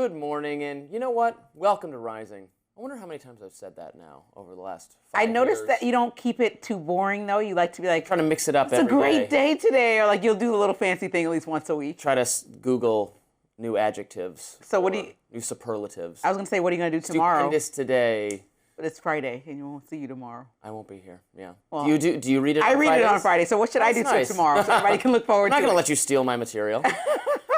Good morning, and you know what? Welcome to Rising. I wonder how many times I've said that now over the last 5 years. I noticed that you don't keep it too boring, though. You like to be like, trying to mix it up it's a great day today, or like you'll do a little fancy thing at least once a week. Try to Google new adjectives. So what do you? New superlatives. I was gonna say, what are you gonna do tomorrow? Stupendous today. But it's Friday, and you won't see you tomorrow. I won't be here. Yeah. Well, do you read it? I read Fridays? it on Friday. So what should I do tomorrow so everybody can look forward to? I'm not gonna let you steal my material.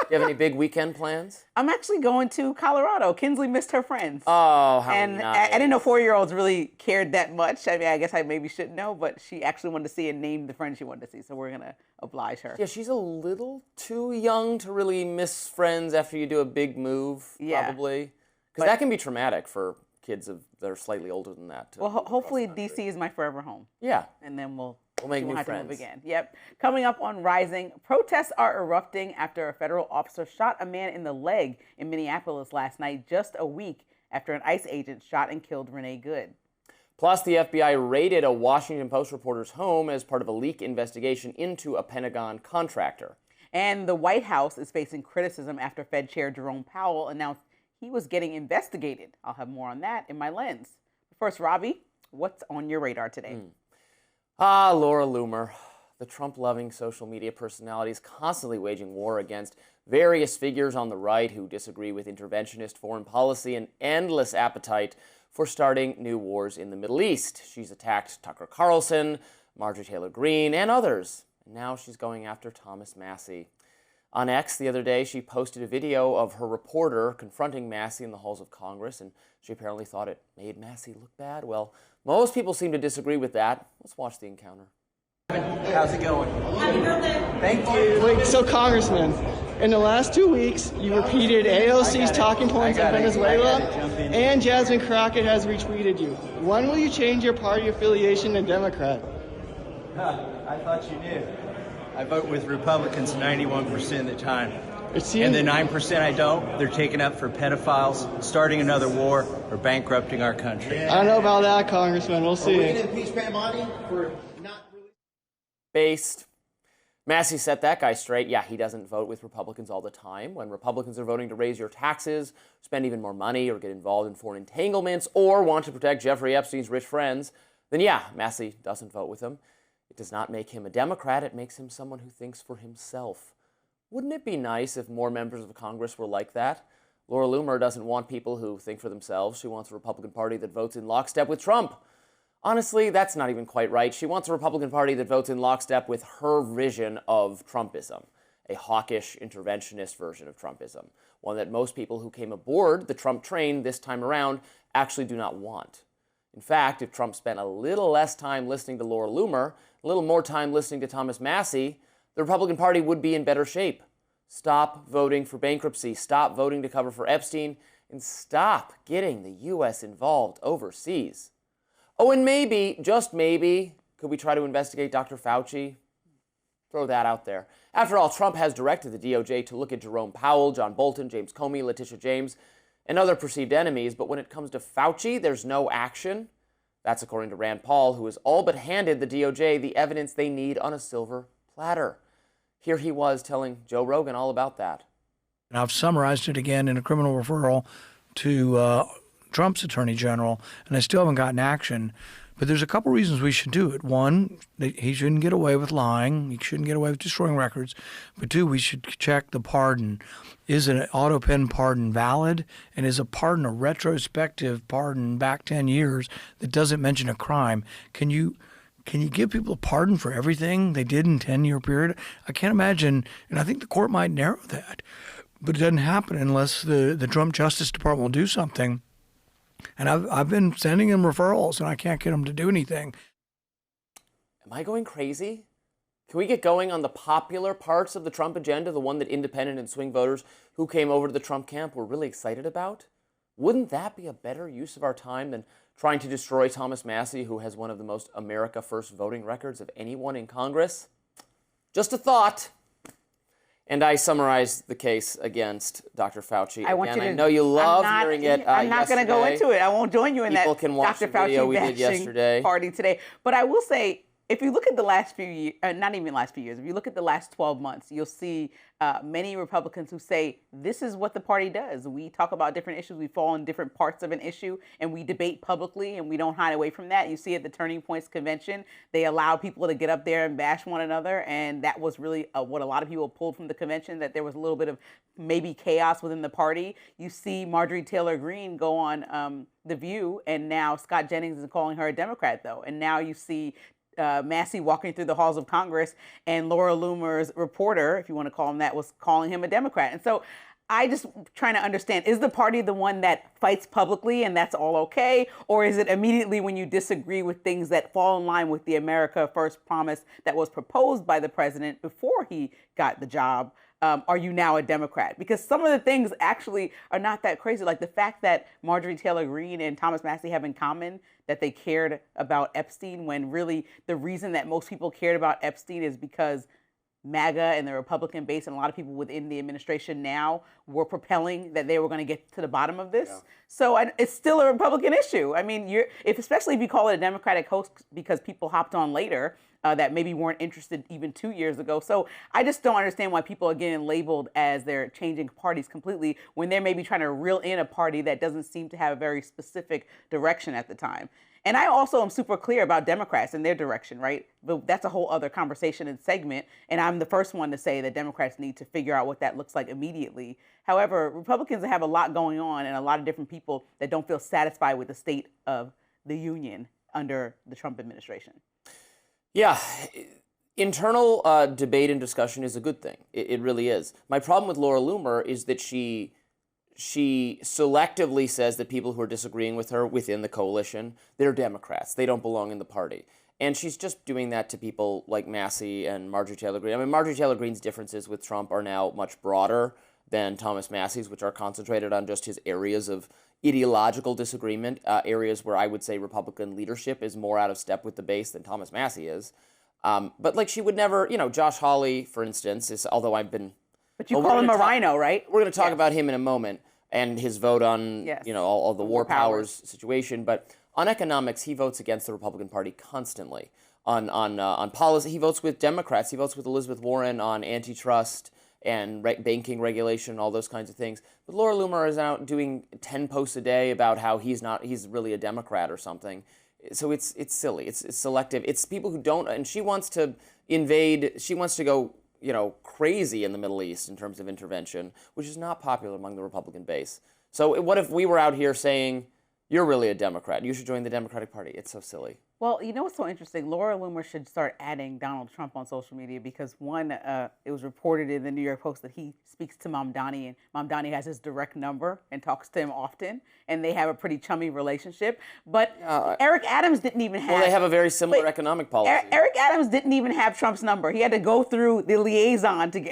Do you have any big weekend plans? I'm actually going to Colorado. Kinsley missed her friends. Oh, how and nice. I didn't know 4-year-olds really cared that much. I mean, I guess I maybe shouldn't know, but she actually wanted to see and named the friend she wanted to see, so we're going to oblige her. Yeah, she's a little too young to really miss friends after you do a big move, probably. Because that can be traumatic for kids that are slightly older than that. Well, hopefully D.C. is my forever home. Yeah. And then we'll make new have friends. to move again. Yep. Coming up on Rising, protests are erupting after a federal officer shot a man in the leg in Minneapolis last night, just a week after an ICE agent shot and killed Renee Good. Plus, the FBI raided a Washington Post reporter's home as part of a leak investigation into a Pentagon contractor. And the White House is facing criticism after Fed Chair Jerome Powell announced he was getting investigated. I'll have more on that in my lens. First, Robby, what's on your radar today? Laura Loomer. The Trump-loving social media personality is constantly waging war against various figures on the right who disagree with interventionist foreign policy and endless appetite for starting new wars in the Middle East. She's attacked Tucker Carlson, Marjorie Taylor Greene, and others. And now she's going after Thomas Massie. On X the other day, she posted a video of her reporter confronting Massie in the halls of Congress, and she apparently thought it made Massie look bad. Well, most people seem to disagree with that. Let's watch the encounter. How's it going? Happy birthday. Thank you. Wait, so Congressman, in the last 2 weeks, you repeated AOC's talking points on Venezuela, and Jasmine Crockett has retweeted you. When will you change your party affiliation to Democrat? I thought you knew. I vote with Republicans 91% of the time. And the 9% I don't, they're taken up for pedophiles, starting another war, or bankrupting our country. I don't know about that, Congressman. We'll see. Are we going to impeach Pat Monty for not releasing? Based. Massie set that guy straight. Yeah, he doesn't vote with Republicans all the time. When Republicans are voting to raise your taxes, spend even more money, or get involved in foreign entanglements, or want to protect Jeffrey Epstein's rich friends, then yeah, Massie doesn't vote with them. It does not make him a Democrat. It makes him someone who thinks for himself. Wouldn't it be nice if more members of Congress were like that? Laura Loomer doesn't want people who think for themselves. She wants a Republican Party that votes in lockstep with Trump. Honestly, that's not even quite right. She wants a Republican Party that votes in lockstep with her vision of Trumpism, a hawkish, interventionist version of Trumpism, one that most people who came aboard the Trump train this time around actually do not want. In fact, if Trump spent a little less time listening to Laura Loomer, a little more time listening to Thomas Massie, the Republican Party would be in better shape. Stop voting for bankruptcy, stop voting to cover for Epstein, and stop getting the U.S. involved overseas. Oh, and maybe, just maybe, could we try to investigate Dr. Fauci? Throw that out there. After all, Trump has directed the DOJ to look at Jerome Powell, John Bolton, James Comey, Letitia James, and other perceived enemies, but when it comes to Fauci, there's no action. That's according to Rand Paul, who has all but handed the DOJ the evidence they need on a silver platter. Here he was telling Joe Rogan all about that. And I've summarized it again in a criminal referral to Trump's attorney general, and I still haven't gotten action. But there's a couple reasons we should do it. One, he shouldn't get away with lying. He shouldn't get away with destroying records. But two, we should check the pardon. Is an auto pen pardon valid? And is a pardon a retrospective pardon back 10 years that doesn't mention a crime? Can you give people a pardon for everything they did in a 10-year period? I can't imagine, and I think the court might narrow that. But it doesn't happen unless the Trump Justice Department will do something. And I've been sending them referrals, and I can't get them to do anything. Am I going crazy? Can we get going on the popular parts of the Trump agenda, the one that independent and swing voters who came over to the Trump camp were really excited about? Wouldn't that be a better use of our time than trying to destroy Thomas Massie, who has one of the most America First voting records of anyone in Congress? Just a thought. And I summarized the case against Dr. Fauci. I know you love hearing it. I'm not going to go into it. I won't join you in People that can watch Dr. the video Fauci we did yesterday. party today. But I will say, if you look at the last few years, not even last few years, if you look at the last 12 months, you'll see many Republicans who say, this is what the party does. We talk about different issues, we fall in different parts of an issue, and we debate publicly, and we don't hide away from that. You see at the Turning Points convention, they allowed people to get up there and bash one another, and that was really what a lot of people pulled from the convention, that there was a little bit of maybe chaos within the party. You see Marjorie Taylor Greene go on The View, and now Scott Jennings is calling her a Democrat, though. And now you see Massie walking through the halls of Congress, and Laura Loomer's reporter, if you want to call him that, was calling him a Democrat. And so I just trying to understand, is the party the one that fights publicly and that's all okay? Or is it immediately when you disagree with things that fall in line with the America First promise that was proposed by the president before he got the job, are you now a Democrat? Because some of the things actually are not that crazy. Like the fact that Marjorie Taylor Greene and Thomas Massie have in common that they cared about Epstein, when really the reason that most people cared about Epstein is because MAGA and the Republican base and a lot of people within the administration now were propelling that they were going to get to the bottom of this. Yeah. So it's still a Republican issue. I mean, especially if you call it a Democratic hoax because people hopped on later that maybe weren't interested even 2 years ago. So I just don't understand why people are getting labeled as they're changing parties completely when they're maybe trying to reel in a party that doesn't seem to have a very specific direction at the time. And I also am super clear about Democrats and their direction, right? But that's a whole other conversation and segment. And I'm the first one to say that Democrats need to figure out what that looks like immediately. However, Republicans have a lot going on and a lot of different people that don't feel satisfied with the state of the union under the Trump administration. Yeah, internal debate and discussion is a good thing. It really is. My problem with Laura Loomer is that she selectively says that people who are disagreeing with her within the coalition, they're Democrats. They don't belong in the party. And she's just doing that to people like Massie and Marjorie Taylor Greene. I mean, Marjorie Taylor Greene's differences with Trump are now much broader than Thomas Massie's, which are concentrated on just his areas of ideological disagreement, areas where I would say Republican leadership is more out of step with the base than Thomas Massie is. But like she would never, Josh Hawley, for instance, is, although I've been... But you call him a rhino, right? We're going to talk about him in a moment and his vote on, all the war powers situation. But on economics, he votes against the Republican Party constantly. On policy, he votes with Democrats. He votes with Elizabeth Warren on antitrust and banking regulation and all those kinds of things. But Laura Loomer is out doing 10 posts a day about how he's really a Democrat or something. So it's silly. It's selective. It's people who don't, and she wants to invade, she wants to go, crazy in the Middle East in terms of intervention, which is not popular among the Republican base. So what if we were out here saying, you're really a Democrat, you should join the Democratic Party? It's so silly. Well, you know what's so interesting? Laura Loomer should start adding Donald Trump on social media because, one, it was reported in the New York Post that he speaks to Mamdani, and Mamdani has his direct number and talks to him often, and they have a pretty chummy relationship. But Eric Adams didn't even have... Well, they have a very similar economic policy. Eric Adams didn't even have Trump's number. He had to go through the liaison to get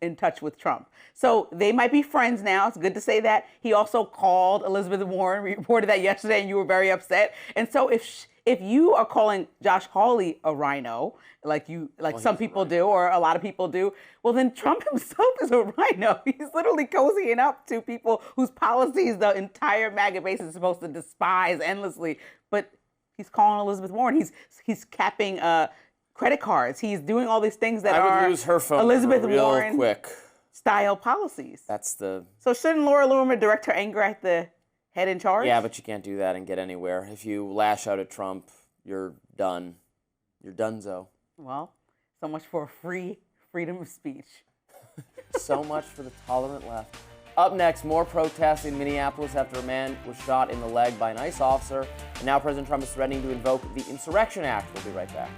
in touch with Trump. So they might be friends now. It's good to say that. He also called Elizabeth Warren, reported that yesterday, and you were very upset. And so if you are calling Josh Hawley a rhino, like some people do, or a lot of people do, well, then Trump himself is a rhino. He's literally cozying up to people whose policies the entire MAGA base is supposed to despise endlessly. But he's calling Elizabeth Warren. He's capping credit cards. He's doing all these things that I would lose her phone Elizabeth real Warren quick style policies. So shouldn't Laura Loomer direct her anger at the head in charge? Yeah, but you can't do that and get anywhere. If you lash out at Trump, you're done. You're donezo. Well, so much for freedom of speech. So much for the tolerant left. Up next, more protests in Minneapolis after a man was shot in the leg by an ICE officer. And now President Trump is threatening to invoke the Insurrection Act. We'll be right back.